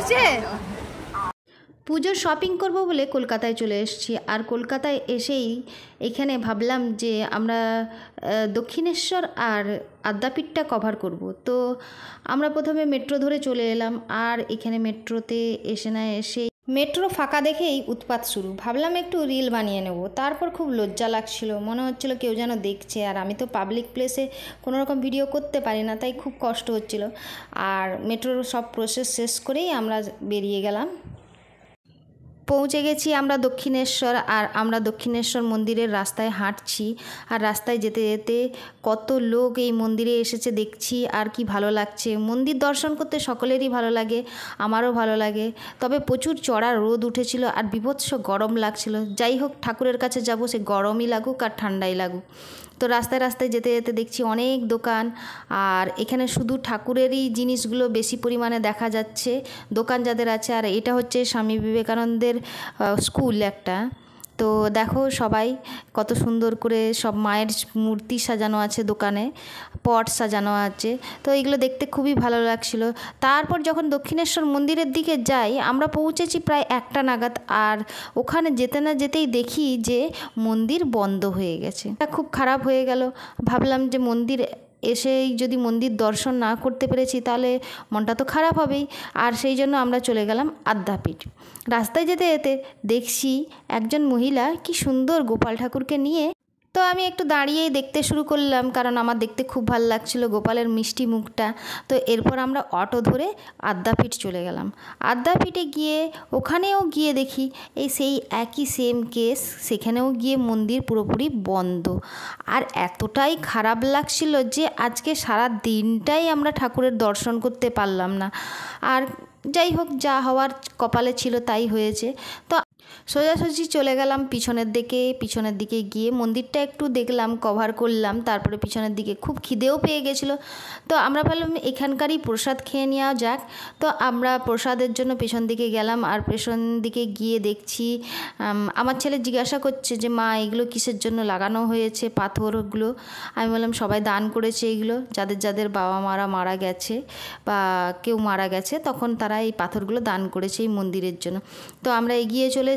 এসছে। পুজোর শপিং করব বলে কলকাতায় চলে এসেছি। আর কলকাতায় এসেই এখানে ভাবলাম যে আমরা দক্ষিণেশ্বর আর আদ্যাপীঠটা কভার করব। তো আমরা প্রথমে মেট্রো ধরে চলে এলাম। আর এখানে মেট্রোতে এসেই মেট্রো ফাঁকা দেখেই উৎপাত শুরু। ভাবলাম একটু রিল বানিয়ে নেব। তারপর খুব লজ্জা লাগছিল, মনে হচ্ছিল কেউ যেন দেখছে। আর আমি তো পাবলিক প্লেসে কোনো রকম ভিডিও করতে পারি না, তাই খুব কষ্ট হচ্ছিল। আর মেট্রোর সব প্রসেস শেষ করেই আমরা বেরিয়ে গেলাম। পৌঁছে গেছি আমরা দক্ষিণেশ্বর। আর আমরা দক্ষিণেশ্বর মন্দিরের রাস্তায় হাঁটছি। আর রাস্তায় যেতে যেতে কত লোক এই মন্দিরে এসেছে দেখছি। আর কি ভালো লাগছে, মন্দির দর্শন করতে সকলেরই ভালো লাগে, আমারও ভালো লাগে। তবে প্রচুর চড়া রোদ উঠেছিল আর বীভৎস গরম লাগছিল। যাই হোক, ঠাকুরের কাছে যাব, সে গরমই লাগুক আর ঠান্ডাই লাগুক। তো রাস্তায় রাস্তায় যেতে যেতে দেখছি অনেক দোকান। আর এখানে শুধু ঠাকুরেরই জিনিসগুলো বেশি পরিমাণে দেখা যাচ্ছে, দোকান যাদের আছে। আর এটা হচ্ছে স্বামী বিবেকানন্দের স্কুল একটা। তো দেখো সবাই কত সুন্দর করে সব মায়ের মূর্তি সাজানো আছে, দোকানে পট সাজানো আছে। তো এইগুলো দেখতে খুবই ভালো লাগছিল। তারপর যখন দক্ষিণেশ্বর মন্দিরের দিকে যাই, আমরা পৌঁছেছি প্রায় 1টা নাগাদ। আর ওখানে যেতে না যেতেই দেখি যে মন্দির বন্ধ হয়ে গেছে। এটা খুব খারাপ হয়ে গেল। ভাবলাম যে মন্দির এসেই যদি মন্দির দর্শন না করতে পেরেছি তাহলে মনটা তো খারাপ হবেই। আর সেই জন্য আমরা চলে গেলাম আদ্যাপীঠ। রাস্তায় যেতে যেতে দেখছি একজন মহিলা কি সুন্দর গোপাল ঠাকুরকে নিয়ে। তো আমি একটু দাঁড়িয়েই দেখতে শুরু করলাম, কারণ আমার দেখতে খুব ভালো লাগছিল গোপালের মিষ্টি মুখটা। তো এরপর আমরা অটো ধরে আদ্যাপীঠ চলে গেলাম। আদ্যাপীঠে গিয়ে ওখানেও গিয়ে দেখি সেই একই সেম কেস, সেখানেও গিয়ে মন্দির পুরোপুরি বন্ধ। আর এতটাই খারাপ লাগছিল যে আজকে সারা দিনটাই আমরা ঠাকুরের দর্শন করতে পারলাম না। আর যাই হোক, যা হওয়ার কপালে ছিল তাই হয়েছে। তো সোজাসুজি চলে গেলাম পিছনের দিকে গিয়ে মন্দিরটা একটু দেখলাম, কভার করলাম। তারপরে পিছনের দিকে খুব খিদেও পেয়ে গেছিলো। তো আমরা ভাবলাম এখানকারই প্রসাদ খেয়ে নেওয়া যাক। তো আমরা প্রসাদের জন্য পেছন দিকে গেলাম। আর পেছন দিকে গিয়ে দেখছি আমার ছেলে জিজ্ঞাসা করছে যে মা এগুলো কিসের জন্য লাগানো হয়েছে পাথরগুলো। আমি বললাম সবাই দান করেছে এগুলো, যাদের যাদের বাবা মারা মারা গেছে বা কেউ মারা গেছে তখন তারা এই পাথরগুলো দান করেছে এই মন্দিরের জন্য। তো আমরা এগিয়ে চলেছি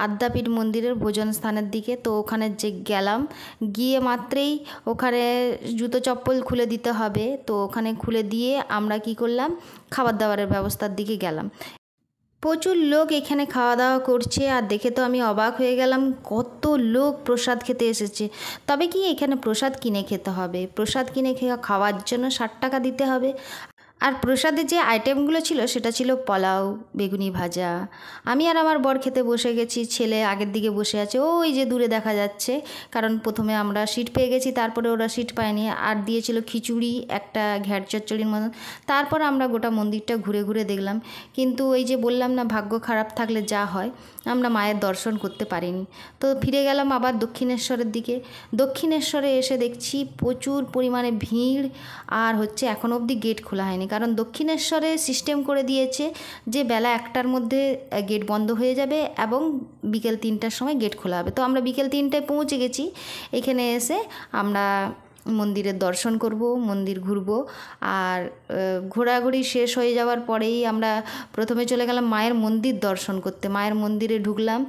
আদ্যাপীঠ মন্দিরের ভোজন স্থানের দিকে। তো ওখানে যে গেলাম, গিয়ে মাত্রেই ওখানে জুতো চপ্পল খুলে দিতে হবে। তো ওখানে খুলে দিয়ে আমরা কি করলাম, খাবার দাবারের ব্যবস্থার দিকে গেলাম। প্রচুর লোক এখানে খাওয়া দাওয়া করছে। আর দেখে তো আমি অবাক হয়ে গেলাম, কত লোক প্রসাদ খেতে এসেছে। তবে কি এখানে প্রসাদ কিনে খেতে হবে, প্রসাদ কিনে খাওয়ার জন্য 60 টাকা দিতে হবে। আর প্রসাদে যে আইটেমগুলো ছিল সেটা ছিল পোলাও, বেগুনি ভাজা। আমি আর আমার বর খেতে বসে গেছি, ছেলে আগের দিকে বসে আছে, ওই যে দূরে দেখা যাচ্ছে। কারণ প্রথমে আমরা সিট পেয়ে গেছি, তারপরে ওরা সিট পায়নি। আর দিয়েছিল খিচুড়ি, একটা ঘ্যাট চচ্চড়ির মতন। তারপর আমরা গোটা মন্দিরটা ঘুরে ঘুরে দেখলাম। কিন্তু ওই যে বললাম না, ভাগ্য খারাপ থাকলে যা হয়, আমরা মায়ের দর্শন করতে পারিনি। তো ফিরে গেলাম আবার দক্ষিণেশ্বরের দিকে। দক্ষিণেশ্বরে এসে দেখছি প্রচুর পরিমাণে ভিড়। আর হচ্ছে এখনও অবধি গেট খোলা হয়নি, কারণ দক্ষিণেশ্বরে সিস্টেম করে দিয়েছে যে বেলা 1টার মধ্যে গেট বন্ধ হয়ে যাবে এবং বিকেল 3টার সময় গেট খোলা হবে। তো আমরা বিকেল 3টায় পৌঁছে গেছি। এখানে এসে আমরা মন্দিরের দর্শন করব, মন্দির ঘুরব। আর ঘোরাঘুরি শেষ হয়ে যাওয়ার পরেই আমরা প্রথমে চলে গেলাম মায়ের মন্দির দর্শন করতে। মায়ের মন্দিরে ঢুকলাম।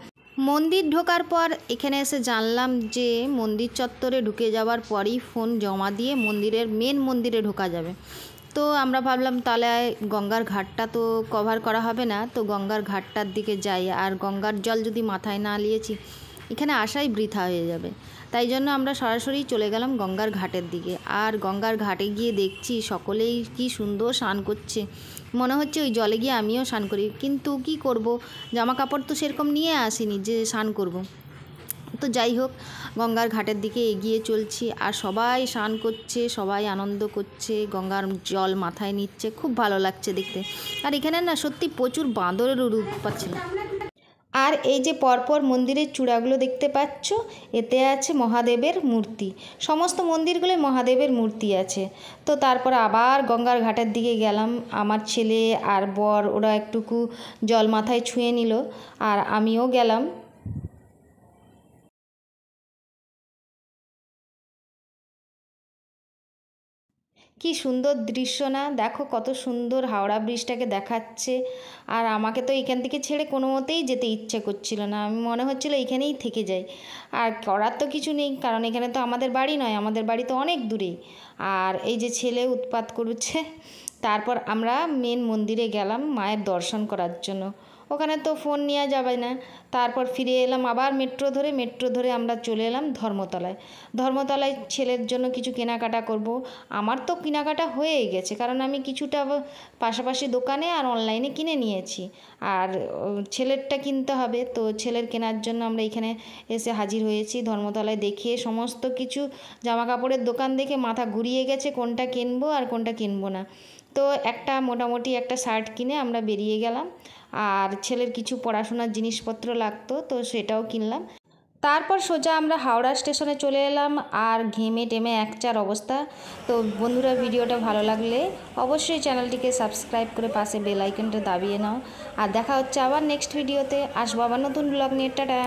মন্দির ঢোকার পর এখানে এসে জানলাম যে মন্দির চত্বরে ঢুকে যাওয়ার পরেই ফোন জমা দিয়ে মেন মন্দিরে ঢোকা যাবে। তো আমরা ভাবলাম তাহলে গঙ্গার ঘাটটা তো কভার করা হবে না, তো গঙ্গার ঘাটটার দিকে যাই। আর গঙ্গার জল যদি মাথায় না নিয়েছি, এখানে আসাই বৃথা হয়ে যাবে। তাই জন্য আমরা সরাসরি চলে গেলাম গঙ্গার ঘাটের দিকে। আর গঙ্গার ঘাটে গিয়ে দেখছি সকলেই কি সুন্দর স্নান করছে। মনে হচ্ছে ওই জলে গিয়ে আমিও স্নান করি, কিন্তু কি করব, জামা কাপড় তো সেরকম নিয়ে আসিনি যে স্নান করব। তো যাই হোক, গঙ্গার ঘাটের দিকে এগিয়ে চলছি। আর সবাই স্নান করছে, সবাই আনন্দ করছে, গঙ্গার জল মাথায় নিচ্ছে, খুব ভালো লাগছে দেখতে। আর এখানে না সত্যি প্রচুর বাঁদরেরও রূপ পাচ্ছিল। আর এই যে পরপর মন্দিরের চূড়াগুলো দেখতে পাচ্ছ, এতে আছে মহাদেবের মূর্তি। সমস্ত মন্দিরগুলোই মহাদেবের মূর্তি আছে। তো তারপর আবার গঙ্গার ঘাটের দিকে গেলাম। আমার ছেলে আর বর ওরা একটুকু জল মাথায় ছুঁয়ে নিল, আর আমিও গেলাম। কি সুন্দর দৃশ্য না, দেখো কত সুন্দর হাওড়া ব্রিজটাকে দেখাচ্ছে। আর আমাকে তো এখান থেকে ছেড়ে কোনো মতেই যেতে ইচ্ছে করছিল না, আমি মনে হচ্ছিল এখানেই থেকে যাই। আর করার তো কিছু নেই, কারণ এখানে তো আমাদের বাড়ি নয়, আমাদের বাড়ি তো অনেক দূরে। আর এই যে ছেলে উৎপাত করছে। তারপর আমরা মেন মন্দিরে গেলাম মায়ের দর্শন করার জন্য। ওখানে তো ফোন নেওয়া যাবে না। তারপর ফিরে এলাম আবার মেট্রো ধরে আমরা চলে এলাম ধর্মতলায়। ধর্মতলায় ছেলের জন্য কিছু কেনাকাটা করব। আমার তো কেনাকাটা হয়েই গেছে, কারণ আমি কিছুটা পাশাপাশি দোকানে আর অনলাইনে কিনে নিয়েছি। আর ছেলেরটা কিনতে হবে, তো ছেলের কেনার জন্য আমরা এখানে এসে হাজির হয়েছি ধর্মতলায়। দেখিয়ে সমস্ত কিছু জামা কাপড়ের দোকান দেখে মাথা ঘুরিয়ে গেছে কোনটা কিনবো আর কোনটা কিনবো না। তো একটা মোটামুটি একটা শার্ট কিনে আমরা বেরিয়ে গেলাম। আর ছেলের কিছু পড়াশোনার জিনিসপত্র লাগতো, তো সেটাও কিনলাম। তারপর সোজা আমরা হাওড়া স্টেশনে চলে এলাম। আর ঘেমে টেমে একচার অবস্থা। তো বন্ধুরা, ভিডিওটা ভালো লাগলে অবশ্যই চ্যানেলটিকে সাবস্ক্রাইব করে পাশে বেল আইকনটা দাবিয়ে নাও। আর দেখা হচ্ছে আবার নেক্সট ভিডিওতে। আসবো আবার নতুন ব্লগ নিয়ে। টাটা।